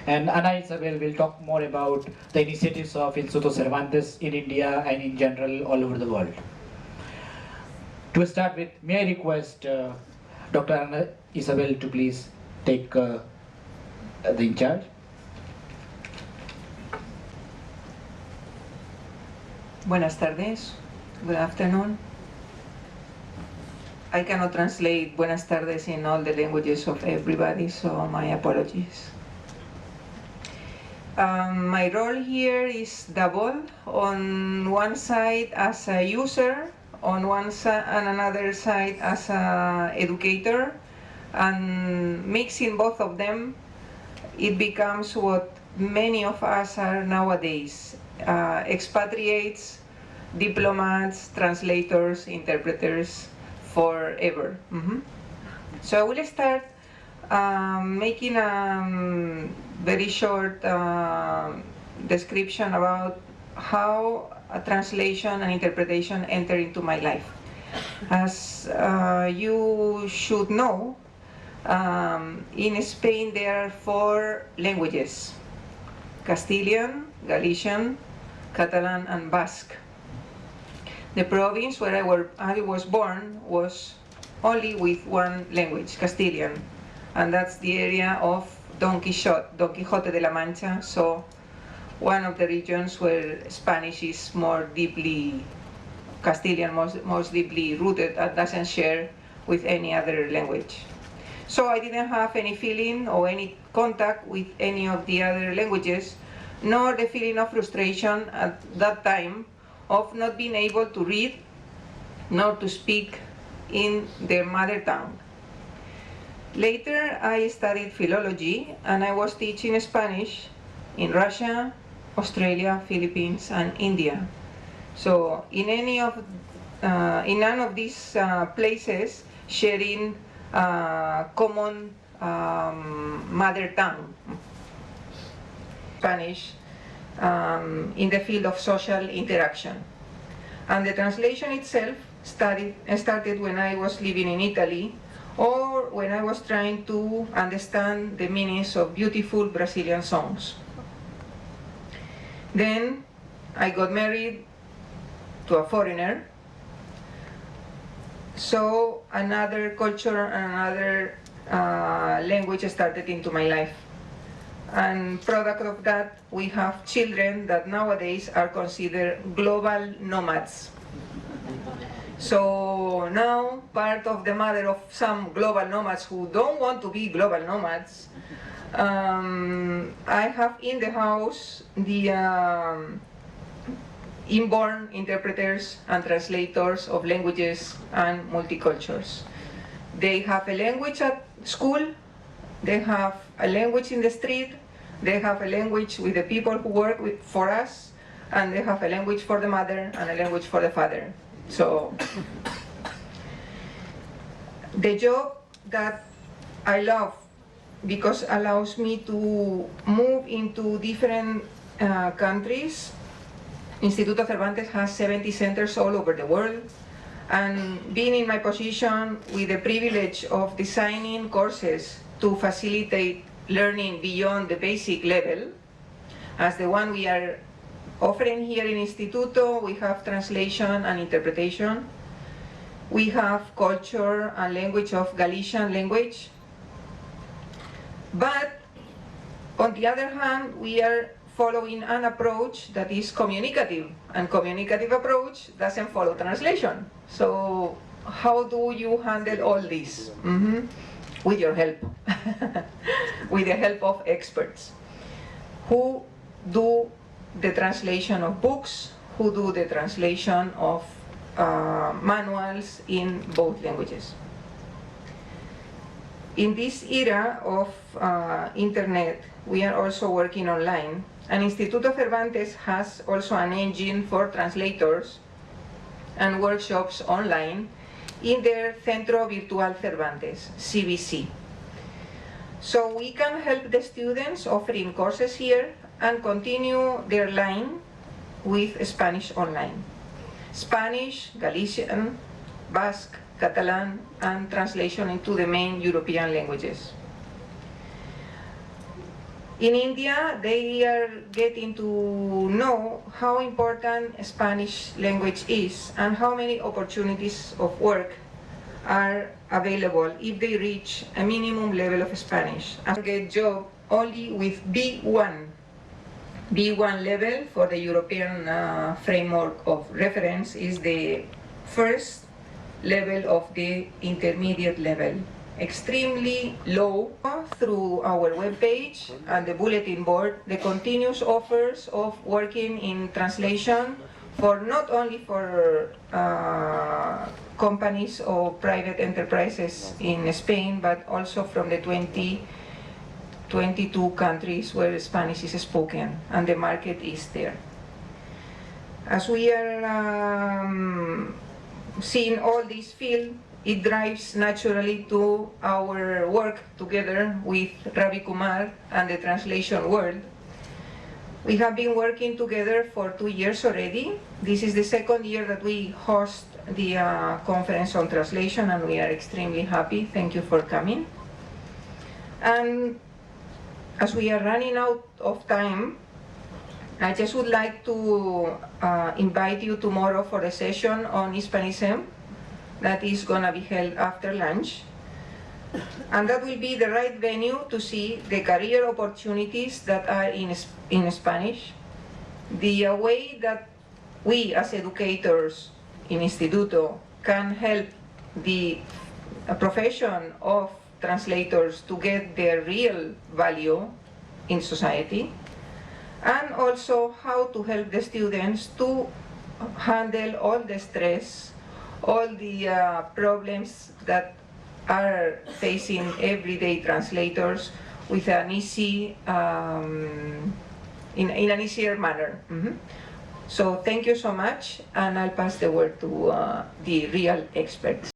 And Ana Isabel will talk more about the initiatives of Instituto Cervantes in India and in general all over the world. To start with, may I request Dr. Ana Isabel to please take the in charge. Buenas tardes. Good afternoon. I cannot translate buenas tardes in all the languages of everybody, so my apologies. My role here is double. On one side as a user, on one side and another side as a educator, and mixing both of them, it becomes what many of us are nowadays, expatriates, diplomats, translators, interpreters, forever. So I will start making a very short description about how a translation and interpretation enter into my life. As you should know, in Spain there are 4 languages: Castilian, Galician, Catalan, and Basque. The province where I was born was only with one language, Castilian, and that's the area of Don Quixote de la Mancha, so one of the regions where Spanish is more deeply, Castilian most deeply rooted and doesn't share with any other language. So I didn't have any feeling or any contact with any of the other languages, nor the feeling of frustration at that time of not being able to read nor to speak in their mother tongue. Later, I studied philology, and I was teaching Spanish in Russia, Australia, Philippines, and India. So in none of these places sharing common mother tongue, Spanish, in the field of social interaction. And the translation itself started when I was living in Italy, or when I was trying to understand the meanings of beautiful Brazilian songs. Then I got married to a foreigner, so another culture and another language started into my life. And product of that, we have children that nowadays are considered global nomads. So now, part of the mother of some global nomads who don't want to be global nomads, I have in the house the inborn interpreters and translators of languages and multicultures. They have a language at school, they have a language in the street, they have a language with the people who work for us, and they have a language for the mother and a language for the father. So the job that I love, because it allows me to move into different countries. Instituto Cervantes has 70 centers all over the world, and being in my position with the privilege of designing courses to facilitate learning beyond the basic level, as the one we are offering here in Instituto, we have translation and interpretation. We have culture and language of Galician language. But on the other hand, we are following an approach that is communicative, and communicative approach doesn't follow translation. So how do you handle all this? With your help, with the help of experts who do the translation of books, who do the translation of manuals in both languages. In this era of internet, we are also working online, and Instituto Cervantes has also an engine for translators and workshops online in their Centro Virtual Cervantes, CVC. So we can help the students offering courses here and continue their line with Spanish online. Spanish, Galician, Basque, Catalan, and translation into the main European languages. In India, they are getting to know how important Spanish language is and how many opportunities of work are available if they reach a minimum level of Spanish. And get job only with B1. B1 level for the European framework of reference is the first level of the intermediate level. Extremely low. Through our webpage and the bulletin board, the continuous offers of working in translation for not only for companies or private enterprises in Spain, but also from the 22 countries where Spanish is spoken, and the market is there. As we are seeing all this field, it drives naturally to our work together with Ravi Kumar and the translation world. We have been working together for 2 years already. This is the second year that we host the conference on translation, and we are extremely happy. Thank you for coming. And as we are running out of time, I just would like to invite you tomorrow for a session on Hispanism that is going to be held after lunch. And that will be the right venue to see the career opportunities that are in Spanish, the way that we as educators in Instituto can help the profession of translators to get their real value in society, and also how to help the students to handle all the stress, all the problems that are facing everyday translators with an easy, in an easier manner. So thank you so much, and I'll pass the word to the real experts.